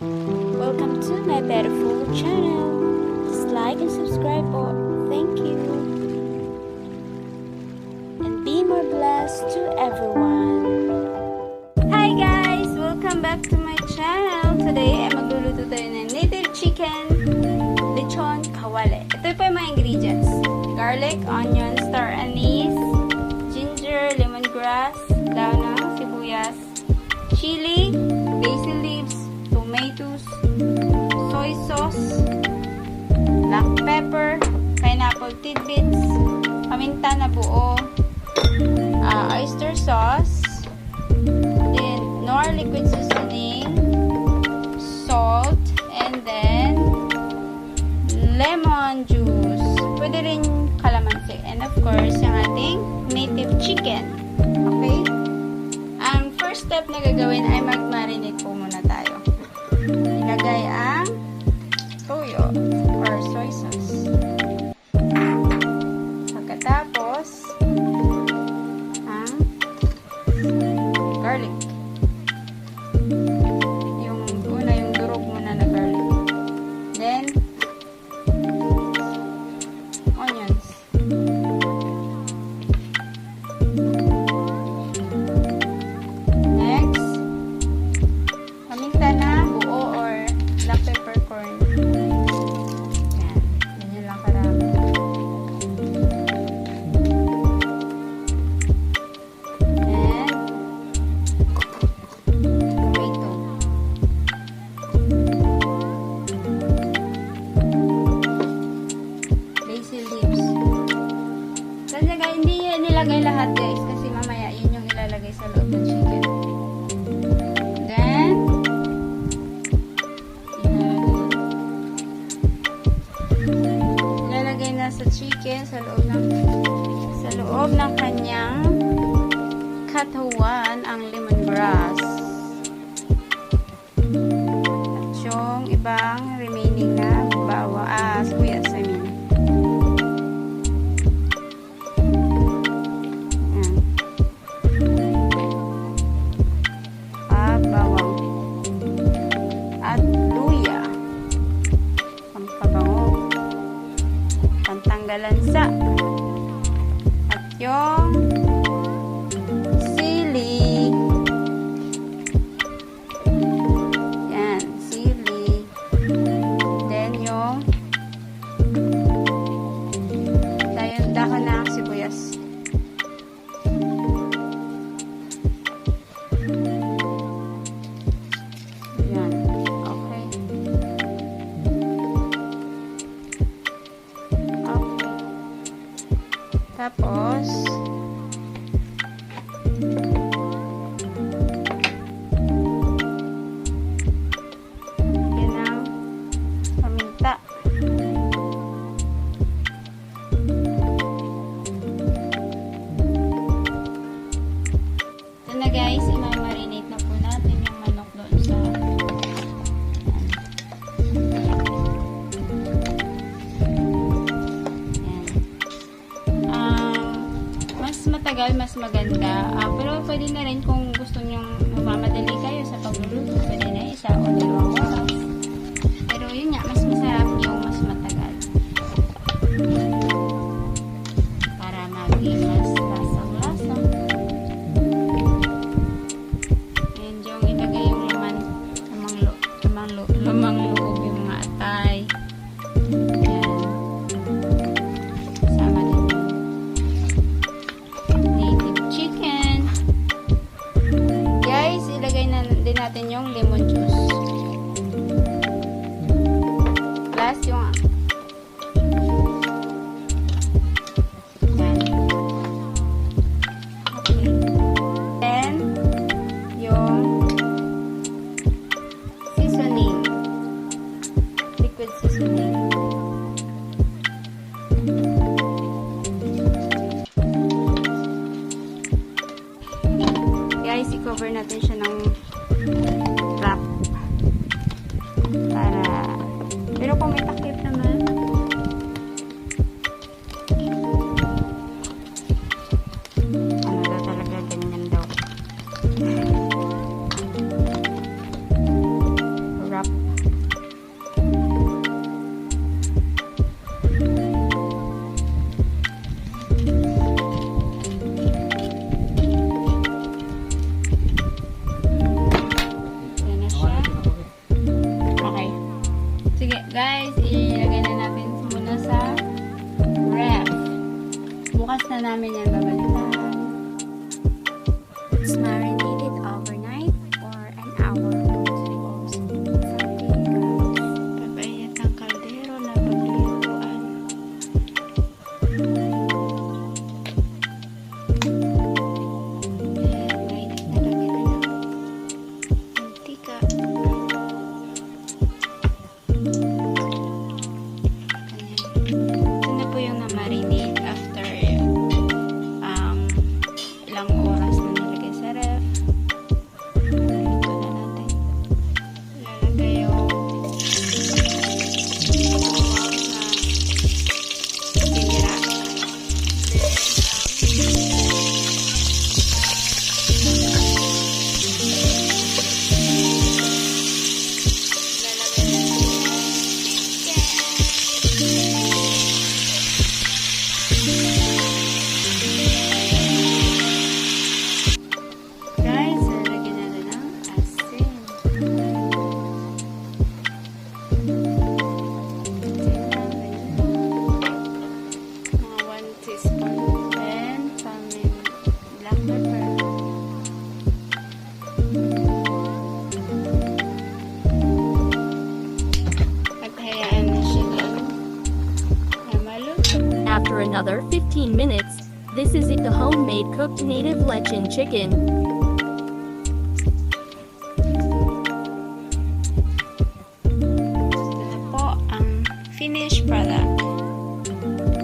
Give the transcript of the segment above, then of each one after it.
Welcome to my beautiful channel. Just like and subscribe po. Thank you. And be more blessed to everyone. Hi guys! Welcome back to my channel. Today ay magluluto tayo ng native chicken, lechon, kawale. Ito po yung mga ingredients. Garlic, onion, star anise, ginger, lemongrass, daon ng sibuyas, chili, basil leaves, tomatoes, soy sauce, black pepper, pineapple tidbits, paminta na buo, oyster sauce, then nor liquid seasoning, salt, and then lemon juice. Pwede rin kalamansi. And of course, yung ating native chicken. Okay? Ang first step na gagawin ay mag-marinate po muna tayo. Ilagay ang toyo or soy sauce. Pagkatapos, ang garlic. Yung durog muna na garlic. Then, onions. Next, paminta na buo or black peppercorn. Yan. Ganyan lang karami. And tomato. Basil leaves. Talaga, hindi yan nilagay lahat guys kasi mamaya yun yung ilalagay sa loob ng chicken. Then, ilalagay na sa chicken sa loob ng kanyang katawan ang lemongrass. At yung ibang remaining na sibuyas, I mean. Bawang at luya, pampabango, pantanggalan sa, at yung sili. Yan, sili. Then yung dahon ng sibuyas. Tapos, yan ang paminta. Ito na guys, i-marinate na po natin yung manok doon sa matagal, mas maganda. Pero pwede na rin kung gusto nyong mamadali kayo sa pagluluto. Pwede na 1 o 2 oras. Pero yun nga, mas masarap yung mas matagal. Para maging mas lasang-lasang. And yung ilagay yung lamang loob yung mga atay. Natin yung lemon juice plus yung yan. Okay. Then yung seasoning, liquid seasoning. Guys, i-cover natin siya ng wrap pero kung may takip naman ano daw talaga, ganyan daw wrap Guys, ilagay na natin muna sa ref. Bukas na namin yan babalikan. Let's marinate it overnight for an hour. Papainit ang kaldero na paglulutuan. Mainit na lang ito ng mantika. Ito na po yung na-marinate after ilang oras na nilagay sa ref. Ito na natin. Lalagay yung bawang na tinira. After another 15 minutes, this is it, the homemade cooked native lechon chicken. Ito na po ang finished product.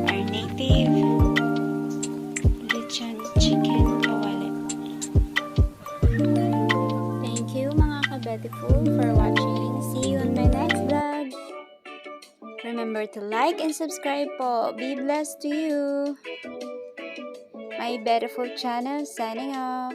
Our native lechon chicken kawali. Thank you mga ka-BETHYFUL for watching. See you on my next vlog. Remember to like and subscribe po. Be blessed to you. My BETHYFUL channel signing off.